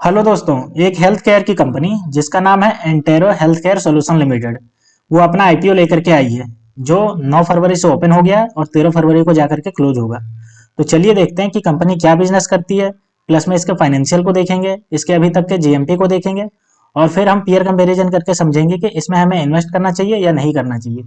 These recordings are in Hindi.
हेलो दोस्तों। एक हेल्थ केयर की कंपनी जिसका नाम है Entero health care solution limited, वो अपना आईपीओ लेकर के आई है जो 9 फरवरी से ओपन हो गया है और 13 फरवरी को जाकर के क्लोज होगा। तो चलिए देखते हैं कि कंपनी क्या बिजनेस करती है, प्लस में इसके फाइनेंशियल को देखेंगे, इसके अभी तक के जीएमपी को देखेंगे और फिर हम पीयर कंपैरिजन करके समझेंगे कि इसमें हमें इन्वेस्ट करना चाहिए या नहीं करना चाहिए।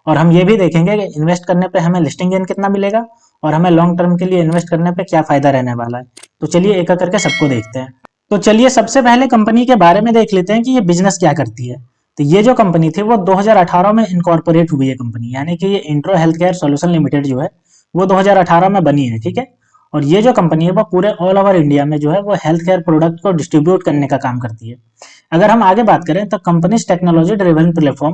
और हम ये भी देखेंगे कि इन्वेस्ट करने पे हमें लिस्टिंग गेन कितना मिलेगा और हमें लॉन्ग टर्म के लिए इन्वेस्ट करने पे क्या फायदा रहने वाला है। तो चलिए एक एक करके सबको देखते हैं। तो चलिए सबसे पहले कंपनी के बारे में देख लेते हैं कि ये बिजनेस क्या करती है। तो ये जो कंपनी थी वो 2018 में इनकॉर्पोरेट हुई है कंपनी, यानी कि ये intro health care solution limited जो है वो 2018 में बनी है। ठीक है। और ये जो कंपनी है वो पूरे ऑल ओवर इंडिया में जो है वो हेल्थ केयर प्रोडक्ट को डिस्ट्रीब्यूट करने का काम करती है। अगर हम आगे बात करें तो companies technology driven platform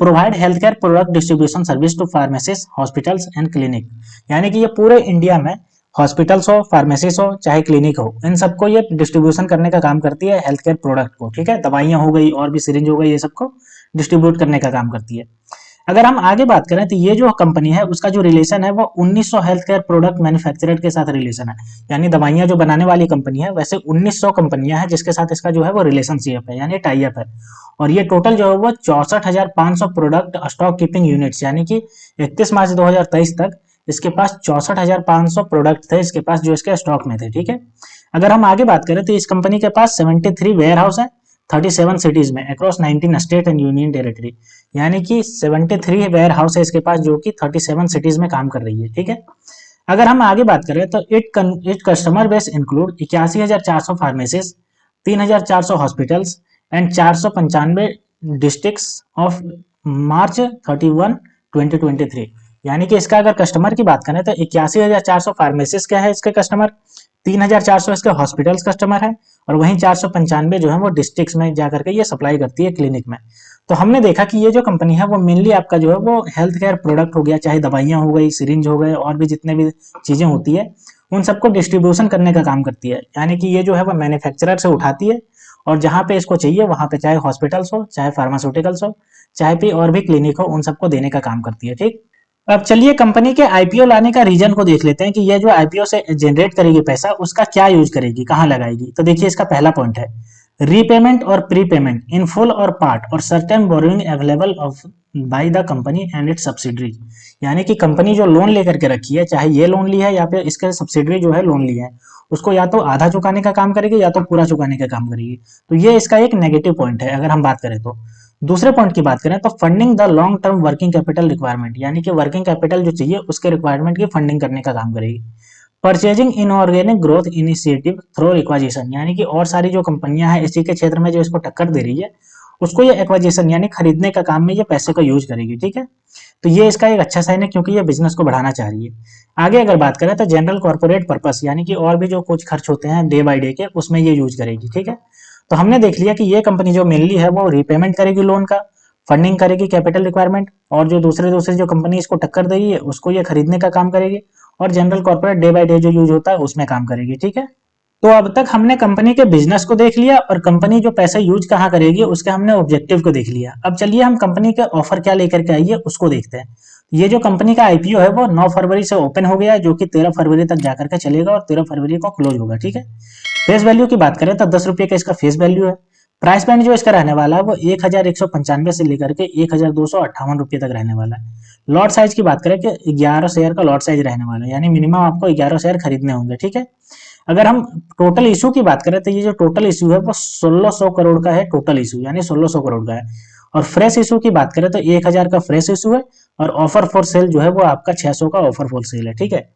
provide health care product distribution service to pharmacies hospitals and clinic, यानी कि ये पूरे इंडिया में हॉस्पिटल्स हो, फार्मेसीज हो, चाहे क्लिनिक हो, इन सबको ये डिस्ट्रीब्यूशन करने का काम करती है हेल्थ केयर प्रोडक्ट को। ठीक है, दवाइयां हो गई और भी सिरिंज हो गई, ये सबको डिस्ट्रीब्यूट करने का काम करती है। अगर हम आगे बात करें तो ये जो कंपनी है उसका जो रिलेशन है वो 1900 हेल्थ केयर प्रोडक्ट मैन्युफैक्चरर के साथ रिलेशन है, यानी दवाइयां जो बनाने वाली कंपनी है वैसे 1900 कंपनियां हैं जिसके साथ इसका जो है वो रिलेशनशिप है, यानी टाई अप है। और ये टोटल जो है वो 64,500 प्रोडक्ट स्टॉक कीपिंग यूनिट्स, यानी कि 31 मार्च 2023 तक इसके पास 64,500 प्रोडक्ट थे इसके पास जो इसके स्टॉक में थे। ठीक है। अगर हम आगे बात करें तो इस कंपनी के पास 73 वेयर हाउस है 37 सिटीज में across 19 state and union territory, यानी कि 73 वेयर हाउस है इसके पास जो कि 37 सिटीज में काम कर रही है। ठीक है। अगर हम आगे बात करें तो it customer base include 81,400 pharmacies, 3,400 hospitals and 495 districts of March 31 2023, यानी कि इसका अगर कस्टमर की बात करें तो 81,400 फार्मेसिस्ट क्या है इसके कस्टमर, 3,400 इसके हॉस्पिटल्स कस्टमर है और वहीं 495 जो है वो डिस्ट्रिक्ट्स में जाकर के ये सप्लाई करती है क्लिनिक में। तो हमने देखा कि ये जो कंपनी है वो मेनली आपका जो है वो हेल्थ केयर प्रोडक्ट हो गया, चाहे दवाइयां हो गई, सिरिंज हो गए और भी जितने भी चीजें होती है उन सबको डिस्ट्रीब्यूशन करने का काम करती है, यानी कि ये जो है वो मैन्युफैक्चरर से उठाती है और जहां पे इसको चाहिए वहां पे चाहे हॉस्पिटल्स हो, चाहे फार्मास्यूटिकल्स हो, चाहे भी और भी क्लिनिक हो, उन सबको देने का काम करती है। ठीक। अब चलिए कंपनी के आईपीओ लाने का रीजन को देख लेते हैं कि ये जो आईपीओ से जनरेट करेगी पैसा उसका क्या यूज करेगी, कहाँ लगाएगी। तो देखिए इसका पहला पॉइंट है रीपेमेंट और प्रीपेमेंट इन फुल और पार्ट और certain borrowing available of by the company and it's subsidiary, यानी कि कंपनी जो लोन लेकर के रखी है, चाहे ये लोन लिया है या फिर इसके सब्सिडरी जो है लोन लिया है, उसको या तो आधा चुकाने का काम करेगी या तो पूरा चुकाने का काम करेगी। तो ये इसका एक नेगेटिव पॉइंट है अगर हम बात करें तो। दूसरे पॉइंट की बात करें तो funding the long term working capital requirement, यानी कि वर्किंग कैपिटल जो चाहिए उसके रिक्वायरमेंट की फंडिंग करने का काम करेगी। Purchasing inorganic growth initiative through acquisition, यानी कि और सारी जो कंपनियां हैं इसी के क्षेत्र में जो इसको टक्कर दे रही है उसको ये एक्वाजिशन यानी खरीदने का काम में ये पैसे का यूज करेगी। ठीक है। तो ये इसका एक अच्छा साइन है क्योंकि ये बिजनेस को बढ़ाना चाह रही है। आगे अगर बात करें तो जनरल कॉर्पोरेट पर्पस, यानी कि और भी जो कुछ खर्च होते हैं डे बाय डे के उसमें ये यूज करेगी। ठीक है। तो हमने देख लिया कि ये कंपनी जो मेनली है वो रीपेमेंट करेगी लोन का, फंडिंग करेगी कैपिटल रिक्वायरमेंट, और जो दूसरे दूसरे जो कंपनी इसको टक्कर दे रही है उसको ये खरीदने का काम करेगी, और general corporate day by day जो यूज होता है उसमें काम करेगी। ठीक है। तो अब तक हमने कंपनी के बिजनेस को देख लिया और कंपनी जो पैसे यूज कहाँ करेगी उसके हमने ऑब्जेक्टिव को देख लिया। अब चलिए हम कंपनी के ऑफर क्या लेकर के आई है उसको देखते हैं। ये जो कंपनी का आईपीओ है वो 9 फरवरी से ओपन हो गया है जो कि 13 फरवरी तक जाकर के चलेगा और 13 फरवरी को क्लोज होगा। ठीक है। फेस वैल्यू की बात करें तो 10 रुपये का इसका फेस वैल्यू है। प्राइस बैंड जो इसका रहने वाला है वो 1,195 से लेकर के 1,258 रुपये तक रहने वाला है। लॉट साइज की बात करें कि 11 शेयर का लॉट साइज रहने वाला है, यानी मिनिमम आपको 11 शेयर खरीदने होंगे। ठीक है। अगर हम टोटल इशू की बात करें तो ये जो टोटल इशू है वो 1600 करोड़ का है, टोटल इशू यानी 1600 करोड़ का है। और फ्रेश इशू की बात करें तो 1000 का फ्रेश इशू है और ऑफर फॉर सेल जो है वो आपका 600 का ऑफर फॉर सेल है। ठीक है।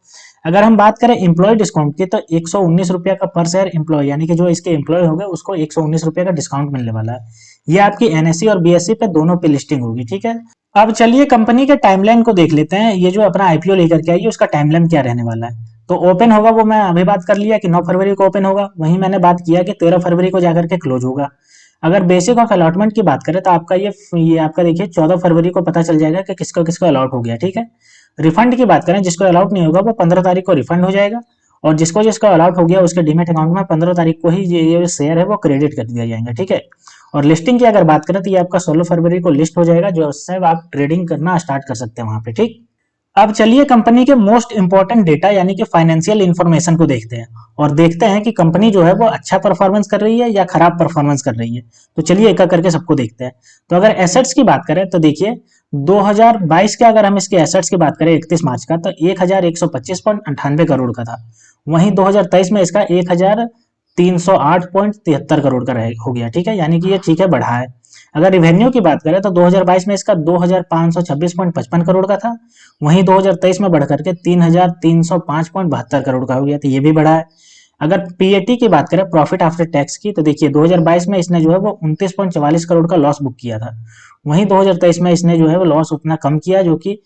अगर हम बात करें एम्प्लॉय डिस्काउंट की तो 119 रुपया का पर शेयर एम्प्लॉय, यानी कि जो इसके एम्प्लॉय होंगे उसको 119 रुपया का डिस्काउंट मिलने वाला है। ये आपकी एनएससी और बीएससी पे दोनों पे लिस्टिंग होगी। ठीक है। अब चलिए कंपनी के टाइमलाइन को देख लेते हैं। ये जो अपना आईपीओ लेकर के आई है उसका टाइमलाइन क्या रहने वाला है। तो ओपन होगा वो मैं अभी बात कर लिया कि 9 फरवरी को ओपन होगा, वहीं मैंने बात किया कि 13 फरवरी को जाकर के क्लोज होगा। अगर बेसिक ऑफ अलॉटमेंट की बात करें तो आपका ये आपका देखिए 14 फरवरी को पता चल जाएगा कि किसको किसको अलॉट हो गया। ठीक है। रिफंड की बात करें जिसको अलॉट नहीं होगा वो 15 तारीख को रिफंड हो जाएगा, और जिसको जिसको अलॉट हो गया उसके डीमेट अकाउंट में 15 तारीख को ही ये शेयर है वो क्रेडिट कर दिया जाएगा। ठीक है। और लिस्टिंग की अगर बात करें तो ये आपका 16 फरवरी को लिस्ट हो जाएगा, जो उससे आप ट्रेडिंग करना स्टार्ट कर सकते हैं वहां पे। ठीक। अब चलिए कंपनी के मोस्ट इंपॉर्टेंट डेटा यानी कि फाइनेंशियल इंफॉर्मेशन को देखते हैं और देखते हैं कि कंपनी जो है वो अच्छा परफॉर्मेंस कर रही है या खराब परफॉर्मेंस कर रही है। तो चलिए एक एक करके सबको देखते हैं। तो अगर एसेट्स की बात करें तो देखिए 2022 के अगर हम इसके एसेट्स की बात करें 31 मार्च का तो 1125.98 करोड़ का था। वहीं 2023 में इसका 1308.73 करोड़ का हो गया। ठीक है, यानी कि ये ठीक है, बढ़ा है। अगर रिवेन्यू की बात करें तो 2022 में इसका 2526.55 करोड़ का था। वहीं 2023 में बढ़कर के 3305.72 करोड़ का हो गया, तो ये भी बढ़ा है। अगर पीएटी की बात करें, प्रॉफिट आफ्टर टैक्स की, तो देखिए 2022 में इसने जो है वो 29.44 करोड़ का लॉस बुक किया था। वहीं 2023 में इसने जो है वो लॉस उतना कम किया, जो कि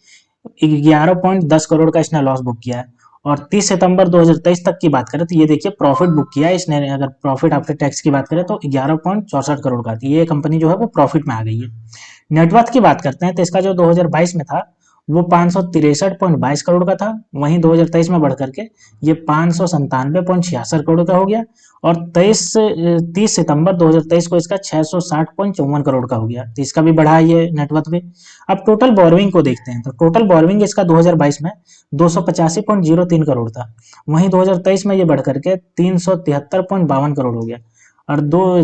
11.10 करोड़ का इसने लॉस बुक किया है। और 30 सितंबर 2023 तक की बात करें तो ये देखिए प्रॉफिट बुक किया है इसने। अगर प्रॉफिट आफ्टर टैक्स की बात करें तो 11.64 करोड़ का, तो ये कंपनी जो है वो प्रॉफिट में आ गई है। नेटवर्थ की बात करते हैं तो इसका जो 2022 में था वो 563.22 करोड़ का था। वहीं 2023 में बढ़ करके ये 597.66 करोड़ का हो गया। और 30 सितंबर 2023 को इसका 660.54 करोड़ का हो गया, तो इसका भी बढ़ा ये नेटवर्थ भी। अब टोटल बोरोइंग को देखते हैं तो टोटल बोरोइंग इसका 2022 में 285.03 करोड़ था। वहीं 2023 में ये बढ़ करके 373.52 करोड़ हो गया। और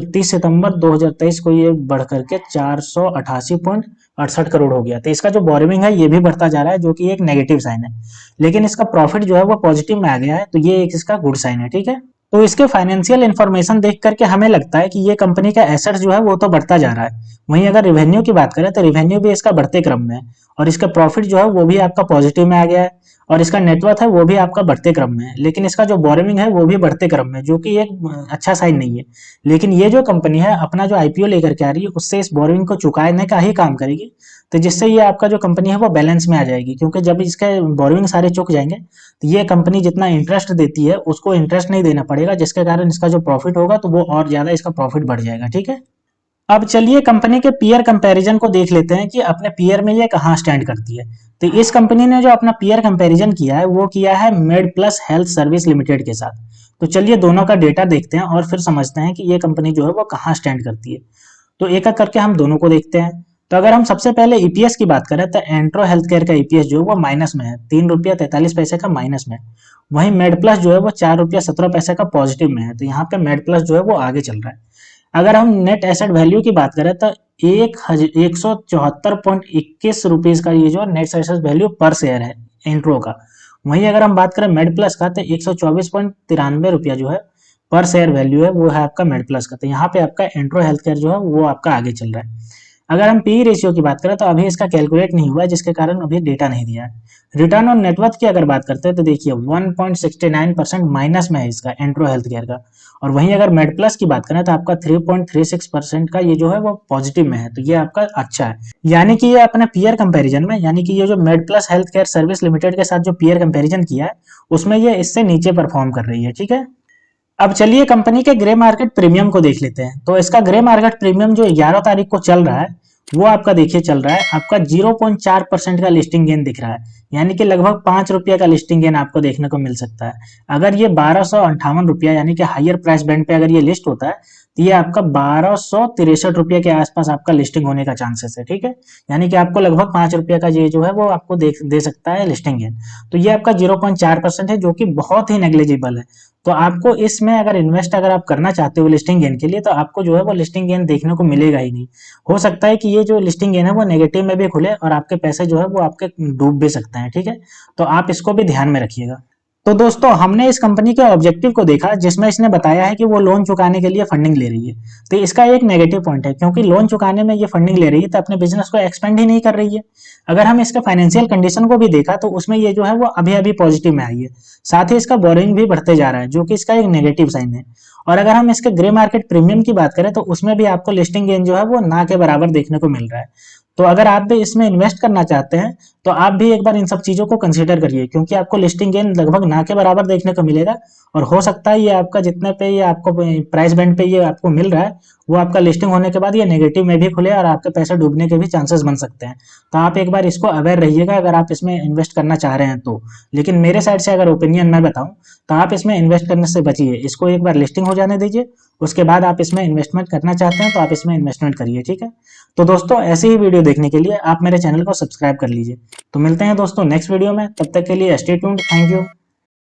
30 सितंबर 2023 को ये बढ़ करके 488.68 करोड़ हो गया। तो इसका जो बोरोइंग है ये भी बढ़ता जा रहा है, जो कि एक नेगेटिव साइन है। लेकिन इसका प्रॉफिट जो है वो पॉजिटिव में आ गया है, तो ये एक इसका गुड साइन है। ठीक है, तो इसके फाइनेंशियल इन्फॉर्मेशन देख करके हमें लगता है कि ये कंपनी का एसेट्स जो है वो तो बढ़ता जा रहा है। वहीं अगर रिवेन्यू की बात करें तो रिवेन्यू भी इसका बढ़ते क्रम में है। और इसका प्रॉफिट जो है वो भी आपका पॉजिटिव में आ गया है। और इसका नेटवर्थ है वो भी आपका बढ़ते क्रम में है। लेकिन इसका जो बोरोइंग है वो भी बढ़ते क्रम में, जो कि एक अच्छा साइन नहीं है। लेकिन ये जो कंपनी है अपना जो आईपीओ लेकर के आ रही है उससे इस बोरोइंग को चुकाने का ही काम करेगी। तो जिससे ये आपका जो कंपनी है वो बैलेंस में आ जाएगी, क्योंकि जब इसके बोरोइंग सारे चुक जाएंगे तो ये कंपनी जितना इंटरेस्ट देती है उसको इंटरेस्ट नहीं देना पड़ेगा, जिसके कारण इसका जो प्रॉफिट होगा तो वो और ज्यादा इसका प्रॉफिट बढ़ जाएगा। ठीक है, अब चलिए कंपनी के पीयर कंपैरिजन को देख लेते हैं कि अपने पीयर में ये कहाँ स्टैंड करती है। तो इस कंपनी ने जो अपना पीयर कंपैरिजन किया है वो किया है made plus health service limited के साथ। तो चलिए दोनों का डेटा देखते हैं और फिर समझते हैं कि ये कंपनी जो है वो कहाँ स्टैंड करती है। तो एक एक करके हम दोनों को देखते हैं। तो अगर हम सबसे पहले ईपीएस की बात करें तो एंट्रो हेल्थ केयर का ईपीएस जो है वो माइनस में है, 3 रुपया 43 पैसे का माइनस में। वहीं मेड प्लस जो है वो 4 रुपया 17 पैसे का पॉजिटिव में है, तो यहाँ पे मेड प्लस जो है वो आगे चल रहा है। अगर हम नेट एसेट वैल्यू की बात करें तो 174.21 रुपीज का ये जो नेट एसेट वैल्यू पर शेयर है एंट्रो का। वहीं अगर हम बात करें मेड प्लस का तो 124.93 रुपया जो है पर शेयर वैल्यू है वो है आपका मेड प्लस का। तो यहाँ पे आपका एंट्रो हेल्थ केयर जो है वो आपका आगे चल रहा है। अगर हम पी रेशियो की बात करें तो अभी इसका कैलकुलेट नहीं हुआ है, जिसके कारण अभी डेटा नहीं दिया है। रिटर्न ऑन नेटवर्थ की अगर बात करते हैं तो देखिए 1.69% माइनस में है इसका एंट्रो हेल्थ केयर का। और वहीं अगर मेड प्लस की बात करें तो आपका 3.36% का ये जो है वो पॉजिटिव में है, तो ये आपका अच्छा है। यानी कि ये अपने पीयर कंपैरिजन में, यानी कि ये जो made plus health care service limited के साथ जो पीयर कंपैरिजन किया है उसमें ये इससे नीचे परफॉर्म कर रही है। ठीक है, अब चलिए कंपनी के ग्रे मार्केट प्रीमियम को देख लेते हैं। तो इसका ग्रे मार्केट प्रीमियम जो 11 तारीख को चल रहा है वो आपका देखिए चल रहा है आपका 0.4% का लिस्टिंग गेन दिख रहा है। यानी कि लगभग 5 रुपया का लिस्टिंग गेन आपको देखने को मिल सकता है। अगर ये 1258 रुपया यानी कि हायर प्राइस बैंड पे अगर ये लिस्ट होता है तो ये आपका 1263 रुपये के आसपास आपका लिस्टिंग होने का चांसेस है। ठीक है, यानी कि आपको लगभग 5 रुपये का ये जो है वो आपको दे सकता है लिस्टिंग गेन। तो ये आपका 0.4% है, जो कि बहुत ही नेग्लिजिबल है। तो आपको इसमें अगर इन्वेस्ट अगर आप करना चाहते हो लिस्टिंग गेन के लिए तो आपको जो है वो लिस्टिंग गेन देखने को मिलेगा ही नहीं। हो सकता है कि ये जो लिस्टिंग गेन है वो नेगेटिव में भी खुले और आपके पैसे जो है वो आपके डूब भी सकते हैं। ठीक है, तो आप इसको भी ध्यान में रखिएगा। तो दोस्तों हमने इस कंपनी के ऑब्जेक्टिव को देखा, जिसमें इसने बताया है कि वो लोन चुकाने के लिए फंडिंग ले रही है। तो इसका एक नेगेटिव पॉइंट है, क्योंकि लोन चुकाने में ये फंडिंग ले रही है तो अपने बिजनेस को एक्सपेंड ही नहीं कर रही है। अगर हम इसके फाइनेंशियल कंडीशन को भी देखा तो उसमें ये जो है वो अभी अभी पॉजिटिव में आई है। साथ ही इसका बोरिंग भी बढ़ते जा रहा है, जो कि इसका एक नेगेटिव साइन है। और अगर हम इसके ग्रे मार्केट प्रीमियम की बात करें तो उसमें भी आपको लिस्टिंग गेन जो है वो ना के बराबर देखने को मिल रहा है। तो अगर आप भी इसमें इन्वेस्ट करना चाहते हैं तो आप भी एक बार इन सब चीजों को कंसीडर करिए, क्योंकि आपको लिस्टिंग गेन लगभग ना के बराबर देखने को मिलेगा। और हो सकता है ये आपका जितने पे ये आपको प्राइस बैंड पे ये आपको मिल रहा है वो आपका लिस्टिंग होने के बाद ये नेगेटिव में भी खुले और आपके पैसे डूबने के भी चांसेस बन सकते हैं। तो आप एक बार इसको अवेयर रहिएगा अगर आप इसमें इन्वेस्ट करना चाह रहे हैं तो। लेकिन मेरे साइड से अगर ओपिनियन मैं बताऊं तो आप इसमें इन्वेस्ट करने से बचिए, इसको एक बार लिस्टिंग हो जाने दीजिए। उसके बाद आप इसमें इन्वेस्टमेंट करना चाहते हैं तो आप इसमें इन्वेस्टमेंट करिए। ठीक है, तो दोस्तों ऐसे ही वीडियो वीडियो देखने के लिए आप मेरे चैनल को सब्सक्राइब कर लीजिए। तो मिलते हैं दोस्तों नेक्स्ट वीडियो में, तब तक के लिए स्टे ट्यून्ड, थैंक यू।